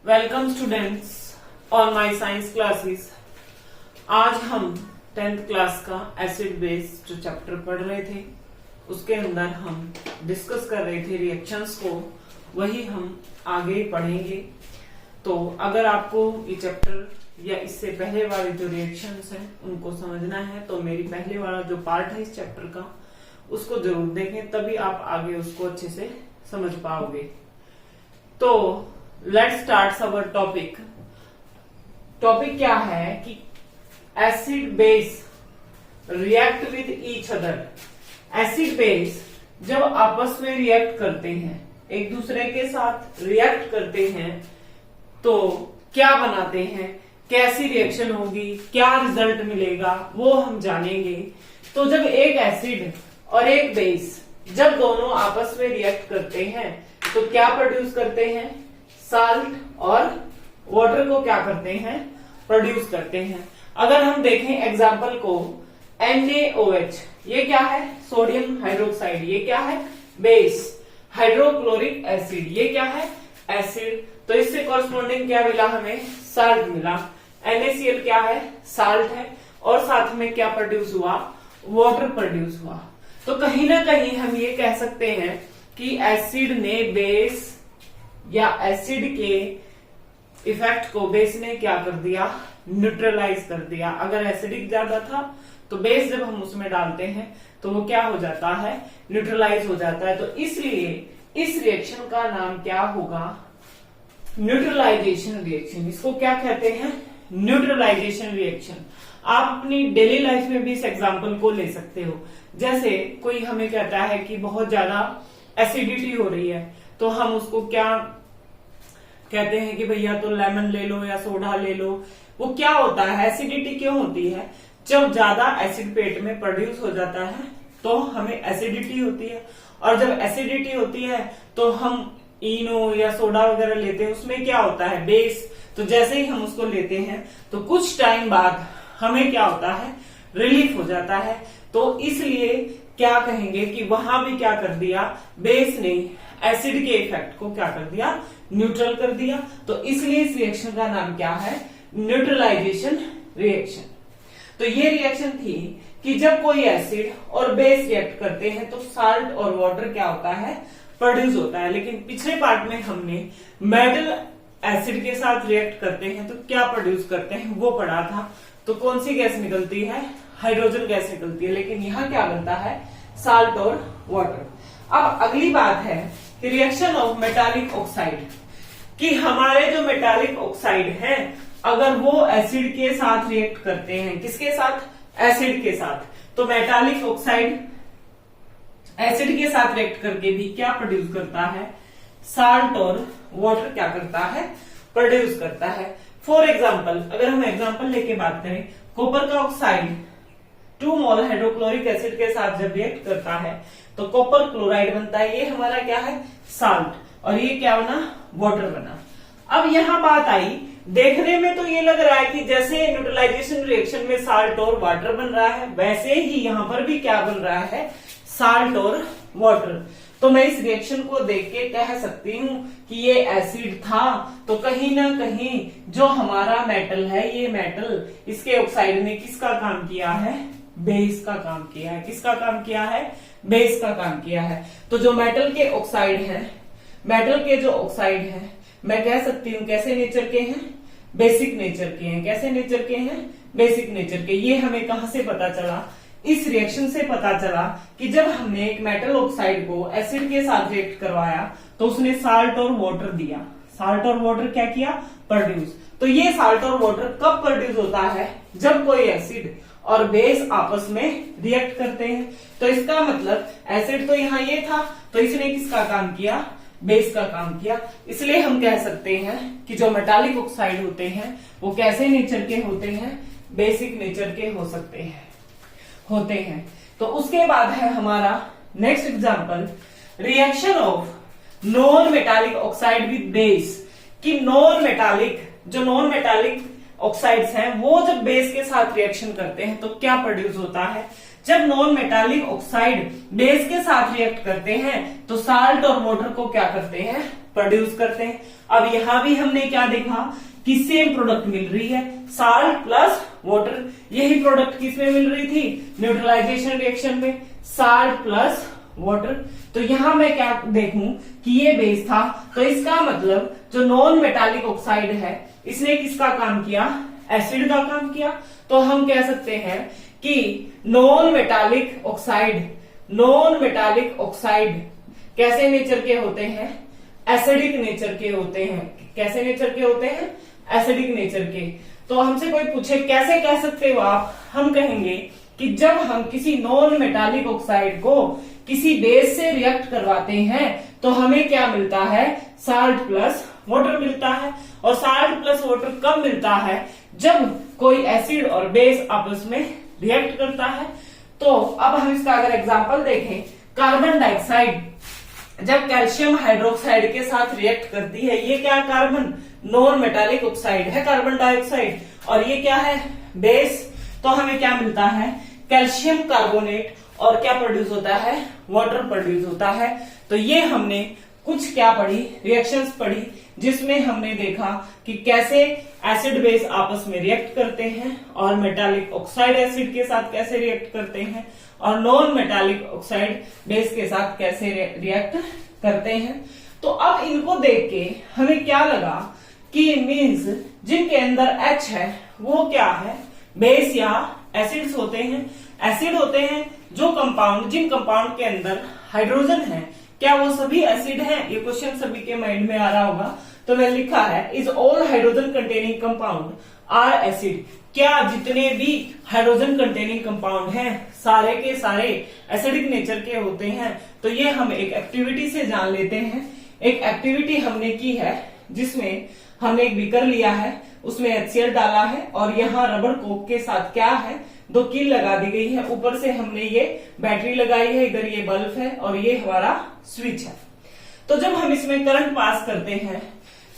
Welcome students on my science classes. आज हम 10th class का एसिड बेस जो चैप्टर पढ़ रहे थे उसके अंदर हम डिस्कस कर रहे थे रिएक्शंस को, वही हम आगे पढ़ेंगे। तो अगर आपको ये चैप्टर या इससे पहले वाले जो रिएक्शंस हैं उनको समझना है तो मेरी पहले वाला जो पार्ट है इस चैप्टर का उसको जरूर देखें, तभी आप आगे उसको अच्छे से समझ पाओगे। तो let's start our topic. Topic क्या है कि acid base react with each other. Acid base जब आपस में रिएक्ट करते हैं, एक दूसरे के साथ रिएक्ट करते हैं तो क्या बनाते हैं, कैसी रिएक्शन होगी, क्या रिजल्ट मिलेगा वो हम जानेंगे। तो जब एक एसिड और एक बेस जब दोनों आपस में रिएक्ट करते हैं तो क्या प्रोड्यूस करते हैं, साल्ट और वाटर को क्या करते हैं, प्रोड्यूस करते हैं। अगर हम देखें एग्जांपल को NaOH, ये क्या है, सोडियम हाइड्रोक्साइड, ये क्या है, बेस। हाइड्रोक्लोरिक एसिड, ये क्या है, एसिड। तो इससे कॉरस्पॉन्डिंग क्या मिला हमें, साल्ट मिला। NaCl क्या है, साल्ट है, और साथ में क्या प्रोड्यूस हुआ, वाटर प्रोड्यूस हुआ। तो कहीं ना कहीं हम ये कह सकते हैं कि एसिड ने बेस या एसिड के इफेक्ट को बेस ने क्या कर दिया, न्यूट्रलाइज कर दिया। अगर एसिडिक ज्यादा था तो बेस जब हम उसमें डालते हैं तो वो क्या हो जाता है, न्यूट्रलाइज हो जाता है। तो इसलिए इस रिएक्शन का नाम क्या होगा, न्यूट्रलाइजेशन रिएक्शन। इसको क्या कहते हैं, न्यूट्रलाइजेशन रिएक्शन। आप अपनी डेली लाइफ में भी इस एग्जांपल को ले सकते हो। जैसे कोई हमें कहता है कि बहुत ज्यादा एसिडिटी हो रही है तो हम उसको क्या कहते हैं कि भैया तो लेमन ले लो या सोडा ले लो। वो क्या होता है, एसिडिटी क्यों होती है, जब ज्यादा एसिड पेट में प्रोड्यूस हो जाता है तो हमें एसिडिटी होती है, और जब एसिडिटी होती है तो हम इनो या सोडा वगैरह लेते हैं, उसमें क्या होता है, बेस। तो जैसे ही हम उसको लेते हैं तो कुछ टाइम बाद हमें क्या होता है, रिलीफ हो जाता है। तो इसलिए क्या कहेंगे कि वहां भी क्या कर दिया, बेस ने एसिड के इफेक्ट को क्या कर दिया, न्यूट्रल कर दिया। तो इसलिए इस रिएक्शन का नाम क्या है, न्यूट्रलाइजेशन रिएक्शन। तो ये रिएक्शन थी कि जब कोई एसिड और बेस रिएक्ट करते हैं तो साल्ट और वाटर क्या होता है, प्रोड्यूस होता है। लेकिन पिछले पार्ट में हमने मेटल एसिड के साथ रिएक्ट करते हैं तो क्या प्रोड्यूस करते हैं वो पढ़ा था। तो कौन सी गैस निकलती है, हाइड्रोजन गैस निकलती है। लेकिन यहाँ क्या बनता है, साल्ट और वाटर। अब अगली बात है रिएक्शन ऑफ मेटालिक ऑक्साइड, कि हमारे जो मेटालिक ऑक्साइड हैं अगर वो एसिड के साथ रिएक्ट करते हैं, किसके साथ, एसिड के साथ, तो मेटालिक ऑक्साइड एसिड के साथ रिएक्ट करके भी क्या प्रोड्यूस करता है, साल्ट और वाटर क्या करता है, प्रोड्यूस करता है। फॉर एग्जाम्पल अगर हम एग्जाम्पल लेके बात करें, कॉपर का ऑक्साइड 2 मोल हाइड्रोक्लोरिक एसिड के साथ जब रिएक्ट करता है तो कॉपर क्लोराइड बनता है। ये हमारा क्या है, साल्ट, और ये क्या बना, वाटर बना। अब यहां बात आई, देखने में तो ये लग रहा है कि जैसे न्यूट्रलाइजेशन रिएक्शन में साल्ट और वाटर बन रहा है वैसे ही यहां पर भी क्या बन रहा है, साल्ट और वाटर। तो मैं इस रिएक्शन को देख के कह सकती हूँ कि ये एसिड था तो कहीं ना कहीं जो हमारा मेटल है, ये मेटल इसके ऑक्साइड ने किसका काम किया है, बेस का काम किया है। किसका काम किया है, बेस का काम किया है। तो जो मेटल के ऑक्साइड है, मेटल के जो ऑक्साइड है मैं कह सकती हूँ कैसे नेचर के हैं, बेसिक नेचर के हैं। कैसे नेचर के हैं, बेसिक नेचर के। ये हमें कहां से पता चला, इस रिएक्शन से पता चला कि जब हमने एक मेटल ऑक्साइड को एसिड के साथ रिएक्ट करवाया तो उसने साल्ट और वाटर दिया। साल्ट और वाटर क्या किया, प्रोड्यूस। तो ये साल्ट और वाटर कब प्रोड्यूस होता है, जब कोई एसिड और बेस आपस में रिएक्ट करते हैं। तो इसका मतलब एसिड तो यहाँ ये था तो इसने किसका काम किया, बेस का काम किया। इसलिए हम कह सकते हैं कि जो मेटालिक ऑक्साइड होते हैं वो कैसे नेचर के होते हैं, बेसिक नेचर के हो सकते हैं, होते हैं। तो उसके बाद है हमारा next example, reaction of non metallic oxide with base. कि नॉन मेटालिक, जो नॉन मेटालिक ऑक्साइड्स हैं वो जब बेस के साथ रिएक्शन करते हैं तो क्या प्रोड्यूस होता है, जब नॉन मेटालिक ऑक्साइड बेस के साथ रिएक्ट करते हैं तो साल्ट और वाटर को क्या करते हैं, प्रोड्यूस करते हैं। अब यहां भी हमने क्या देखा कि सेम प्रोडक्ट मिल रही है, साल्ट प्लस वाटर। यही प्रोडक्ट किसमें मिल रही थी, न्यूट्रलाइजेशन रिएक्शन में, साल्ट प्लस वाटर। तो यहां मैं क्या देखूं कि ये बेस था, तो इसका मतलब जो नॉन मेटालिक ऑक्साइड है इसने किसका काम किया, एसिड का काम किया। तो हम कह सकते हैं कि नॉन मेटालिक ऑक्साइड कैसे नेचर के होते हैं, एसिडिक नेचर के होते हैं। कैसे नेचर के होते हैं, एसिडिक नेचर के। तो हमसे कोई पूछे कैसे कह सकते हो आप, हम कहेंगे कि जब हम किसी नॉन मेटालिक ऑक्साइड को किसी बेस से रिएक्ट करवाते हैं तो हमें क्या मिलता है, साल्ट प्लस वाटर मिलता है। और साल्ट प्लस वाटर कब मिलता है, जब कोई एसिड और बेस आपस में रिएक्ट करता है। तो अब हम इसका अगर एग्जांपल देखें, कार्बन डाइऑक्साइड जब कैल्शियम हाइड्रोक्साइड के साथ रिएक्ट करती है, ये क्या कार्बन नॉन मेटालिक ऑक्साइड है कार्बन डाइऑक्साइड, और ये क्या है बेस। तो हमें क्या मिलता है, कैल्शियम कार्बोनेट, और क्या प्रोड्यूस होता है, वाटर प्रोड्यूस होता है। तो ये हमने कुछ क्या पढ़ी, रिएक्शंस पढ़ी, जिसमें हमने देखा कि कैसे एसिड बेस आपस में रिएक्ट करते हैं, और मेटालिक ऑक्साइड एसिड के साथ कैसे रिएक्ट करते हैं, और नॉन मेटालिक ऑक्साइड बेस के साथ कैसे रिएक्ट करते हैं। तो अब इनको देख के हमें क्या लगा कि मीन्स जिनके अंदर H है वो क्या है, बेस या एसिड्स होते हैं। एसिड होते हैं जो कंपाउंड, जिन कंपाउंड के अंदर हाइड्रोजन है, क्या वो सभी एसिड हैं? ये क्वेश्चन सभी के माइंड में आ रहा होगा। तो मैंने लिखा है is all hydrogen containing compound are acid. क्या जितने भी हाइड्रोजन कंटेनिंग कंपाउंड हैं सारे के सारे एसिडिक नेचर के होते हैं? तो ये हम एक एक्टिविटी से जान लेते हैं। एक एक्टिविटी हमने की है जिसमें हमने एक बीकर लिया है, उसमें HCl डाला है, और यहाँ रबर कोक के साथ क्या है, 2 कील लगा दी गई है। ऊपर से हमने ये बैटरी लगाई है, इधर ये बल्ब है, और ये हमारा स्विच है। तो जब हम इसमें करंट पास करते हैं,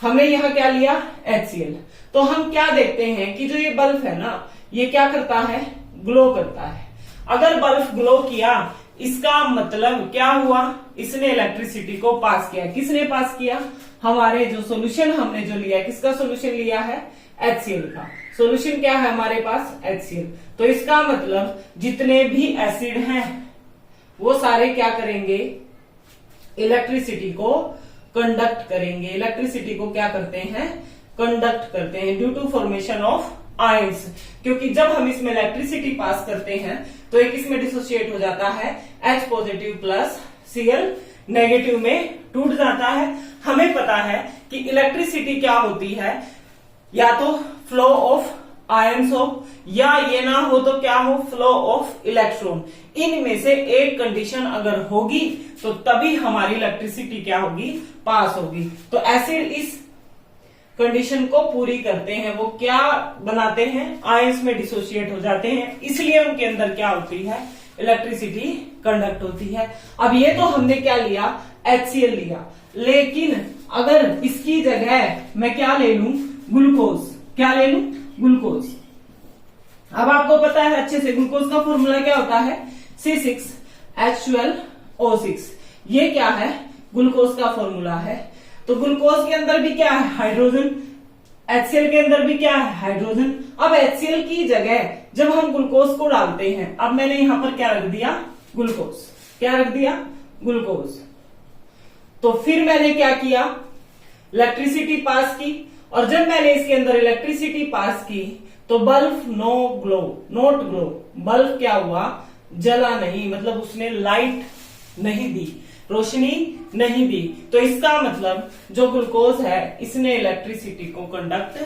हमने यहाँ क्या लिया, HCl। तो हम क्या देखते हैं कि जो ये बल्ब है ना, ये क्या करता है, ग्लो करता है। अगर बल्ब ग्लो किया, इसका मतलब क्या हुआ, इसने इलेक्ट्रिसिटी को पास किया। किसने पास किया, हमारे जो सोल्यूशन हमने जो लिया, किसका सोल्यूशन लिया है, HCl का। सोल्यूशन क्या है हमारे पास, HCl। तो इसका मतलब जितने भी एसिड हैं वो सारे क्या करेंगे, इलेक्ट्रिसिटी को कंडक्ट करेंगे। इलेक्ट्रिसिटी को क्या करते हैं, कंडक्ट करते हैं, due to formation of ions. क्योंकि जब हम इसमें इलेक्ट्रिसिटी पास करते हैं तो एक इसमें डिसोसिएट हो जाता है, H positive plus Cl negative में टूट जाता है। हमें पता है कि इलेक्ट्रिसिटी क्या होती है, या तो फ्लो ऑफ आयंस हो, या ये ना हो तो क्या हो, फ्लो ऑफ इलेक्ट्रॉन। इनमें से एक कंडीशन अगर होगी तो तभी हमारी इलेक्ट्रिसिटी क्या होगी, पास होगी। तो एसिड इस कंडीशन को पूरी करते हैं, वो क्या बनाते हैं, आयंस में डिसोसिएट हो जाते हैं, इसलिए उनके अंदर क्या होती है, इलेक्ट्रिसिटी कंडक्ट होती है। अब ये तो हमने क्या लिया, HCl लिया, लेकिन अगर इसकी जगह मैं क्या ले लूं, ग्लूकोज। क्या ले लूं, ग्लूकोज। अब आपको पता है अच्छे से ग्लूकोज का फॉर्मूला क्या होता है, C6H12O6। ये क्या है, ग्लूकोज का फॉर्मूला है। तो ग्लूकोज के अंदर भी क्या है, हाइड्रोजन। HCl के अंदर भी क्या है, हाइड्रोजन। अब HCl की जगह जब हम ग्लूकोज को डालते हैं, अब मैंने यहां पर क्या रख दिया, ग्लूकोज। क्या रख दिया, ग्लूकोज। तो फिर मैंने क्या किया, इलेक्ट्रिसिटी पास की, और जब मैंने इसके अंदर इलेक्ट्रिसिटी पास की तो बल्ब नॉट ग्लो। बल्ब क्या हुआ, जला नहीं, मतलब उसने लाइट नहीं दी, रोशनी नहीं दी। तो इसका मतलब जो ग्लूकोज है इसने इलेक्ट्रिसिटी को कंडक्ट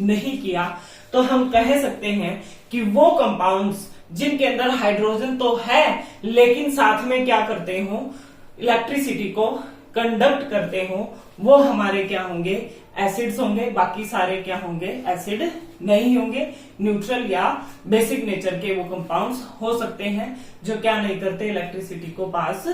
नहीं किया। तो हम कह सकते हैं कि वो कंपाउंड्स जिनके अंदर हाइड्रोजन तो है लेकिन साथ में क्या करते हो, इलेक्ट्रिसिटी को कंडक्ट करते हो, वो हमारे क्या होंगे, एसिड्स होंगे। बाकी सारे क्या होंगे, एसिड नहीं होंगे। न्यूट्रल या बेसिक नेचर के वो कंपाउंड्स हो सकते हैं जो क्या नहीं करते, इलेक्ट्रिसिटी को पास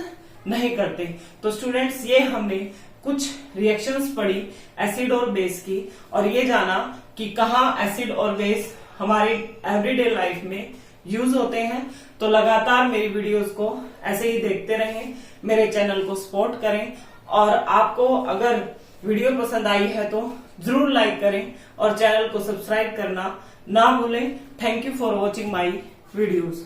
नहीं करते। तो स्टूडेंट्स, ये हमने कुछ रिएक्शंस पढ़ी एसिड और बेस की, और ये जाना कि कहाँ एसिड और बेस हमारे एवरीडे लाइफ में यूज होते हैं। तो लगातार मेरी वीडियोस को ऐसे ही देखते रहें, मेरे चैनल को सपोर्ट करें, और आपको अगर वीडियो पसंद आई है तो जरूर लाइक करें और चैनल को सब्सक्राइब करना ना भूलें। Thank you for watching my videos.